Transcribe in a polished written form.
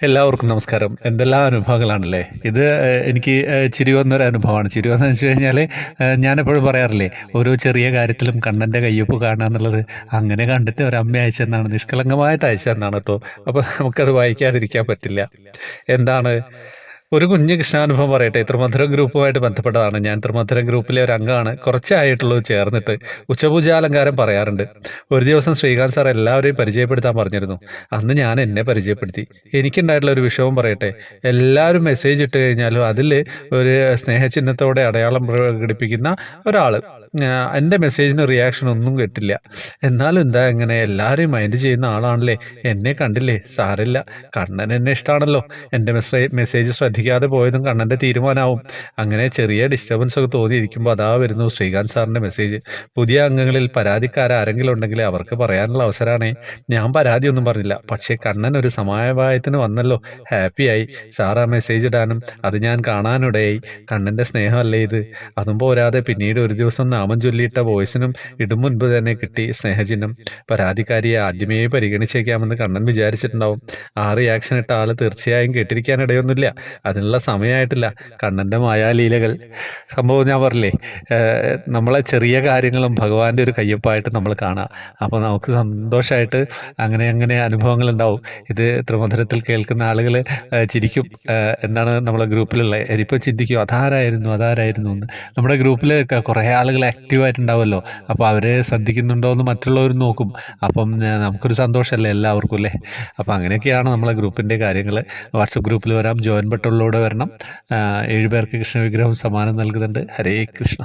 എല്ലാവർക്കും നമസ്കാരം. എന്തെല്ലാം അനുഭവങ്ങളാണല്ലേ! ഇത് എനിക്ക് ചിരി വന്നൊരു അനുഭവമാണ്. ചിരി വന്നതെന്ന് വെച്ച് കഴിഞ്ഞാല് ഞാനെപ്പോഴും പറയാറില്ലേ, ഓരോ ചെറിയ കാര്യത്തിലും കണ്ണൻ്റെ കയ്യൊപ്പ് കാണുക എന്നുള്ളത് അങ്ങനെ കണ്ടിട്ട് ഒരമ്മ അയച്ചതെന്നാണ്. നിഷ്കളങ്കമായിട്ട് അയച്ചതെന്നാണ് കേട്ടോ. അപ്പോൾ നമുക്കത് വായിക്കാതിരിക്കാൻ പറ്റില്ല. എന്താണ്? ഒരു കുഞ്ഞ് കൃഷ്ണാനുഭവം പറയട്ടെ. ത്രിമധുരം ഗ്രൂപ്പുമായിട്ട് ബന്ധപ്പെട്ടതാണ്. ഞാൻ ത്രിമധുരം ഗ്രൂപ്പിലെ ഒരു അംഗമാണ്. കുറച്ചായിട്ടുള്ളൂ ചേർന്നിട്ട്. ഉച്ചപൂജാലങ്കാരം പറയാറുണ്ട്. ഒരു ദിവസം ശ്രീകാന്ത് സാർ എല്ലാവരെയും പരിചയപ്പെടുത്താൻ പറഞ്ഞിരുന്നു. അന്ന് ഞാൻ എന്നെ പരിചയപ്പെടുത്തി. എനിക്കുണ്ടായിട്ടുള്ള ഒരു വിഷമം പറയട്ടെ. എല്ലാവരും മെസ്സേജ് ഇട്ട് കഴിഞ്ഞാലും അതിൽ ഒരു സ്നേഹചിഹ്നത്തോടെ അടയാളം പ്രകടിപ്പിക്കുന്ന ഒരാൾ. എൻ്റെ മെസ്സേജിന് റിയാക്ഷൻ ഒന്നും കിട്ടില്ല. എന്നാലും എന്താ ഇങ്ങനെ എല്ലാവരെയും മൈൻഡ് ചെയ്യുന്ന ആളാണല്ലേ. എന്നെ കണ്ടില്ലേ, സാരമില്ല, കണ്ണൻ എന്നെ ഇഷ്ടമാണല്ലോ. എൻ്റെ മെസ്സേജ് ശ്രദ്ധിക്കാതെ പോയതും കണ്ണൻ്റെ തീരുമാനമാവും. അങ്ങനെ ചെറിയ ഡിസ്റ്റർബൻസ് ഒക്കെ തോന്നിയിരിക്കുമ്പോൾ അതാ വരുന്നു ശ്രീകാന്ത് സാറിൻ്റെ മെസ്സേജ്. പുതിയ അംഗങ്ങളിൽ പരാതിക്കാരെങ്കിലും ഉണ്ടെങ്കിൽ അവർക്ക് പറയാനുള്ള അവസരമാണേ. ഞാൻ പരാതിയൊന്നും പറഞ്ഞില്ല, പക്ഷേ കണ്ണൻ ഒരു സമവായത്തിന് വന്നല്ലോ, ഹാപ്പിയായി. സാർ ആ മെസ്സേജ് ഇടാനും അത് ഞാൻ കാണാനിടയായി. കണ്ണൻ്റെ സ്നേഹമല്ലേ ഇത്. അതും പോരാതെ പിന്നീട് ഒരു ദിവസം നാമം ചൊല്ലിയിട്ട വോയിസിനും ഇടും മുൻപ് തന്നെ കിട്ടി സ്നേഹചിഹ്നം. പരാതിക്കാരിയെ ആദ്യമേ പരിഗണിച്ചേക്കാമെന്ന് കണ്ണൻ വിചാരിച്ചിട്ടുണ്ടാവും. ആ റിയാക്ഷൻ ഇട്ട ആള് തീർച്ചയായും കേട്ടിരിക്കാനിടയൊന്നുമില്ല. അതിനുള്ള സമയമായിട്ടില്ല. കണ്ണൻ്റെ മായാലീലകൾ. സംഭവം ഞാൻ പറഞ്ഞില്ലേ, നമ്മളെ ചെറിയ കാര്യങ്ങളും ഭഗവാന്റെ ഒരു കയ്യൊപ്പായിട്ട് നമ്മൾ കാണുക. അപ്പോൾ നമുക്ക് സന്തോഷമായിട്ട് അങ്ങനെ അങ്ങനെ അനുഭവങ്ങളുണ്ടാവും. ഇത് ത്രിമധുരത്തിൽ കേൾക്കുന്ന ആളുകൾ ചിരിക്കും. എന്താണ് നമ്മളെ ഗ്രൂപ്പിലുള്ള ഇനിയിപ്പോൾ ചിന്തിക്കും, അതാരായിരുന്നു എന്ന്. നമ്മുടെ ഗ്രൂപ്പിൽ കുറേ ആളുകൾ ആക്റ്റീവായിട്ടുണ്ടാവുമല്ലോ. അപ്പോൾ അവർ ശ്രദ്ധിക്കുന്നുണ്ടോ എന്ന് മറ്റുള്ളവർ നോക്കും. അപ്പം നമുക്കൊരു സന്തോഷമല്ലേ എല്ലാവർക്കും അല്ലേ. അപ്പോൾ അങ്ങനെയൊക്കെയാണ് നമ്മളെ ഗ്രൂപ്പിൻ്റെ കാര്യങ്ങൾ. വാട്സപ്പ് ഗ്രൂപ്പിൽ വരാം, ജോയിൻ ബട്ടണിലൂടെ വരണം. 7 പേർക്ക് കൃഷ്ണവിഗ്രഹം സമ്മാനം നൽകുന്നുണ്ട്. ഹരേ കൃഷ്ണ.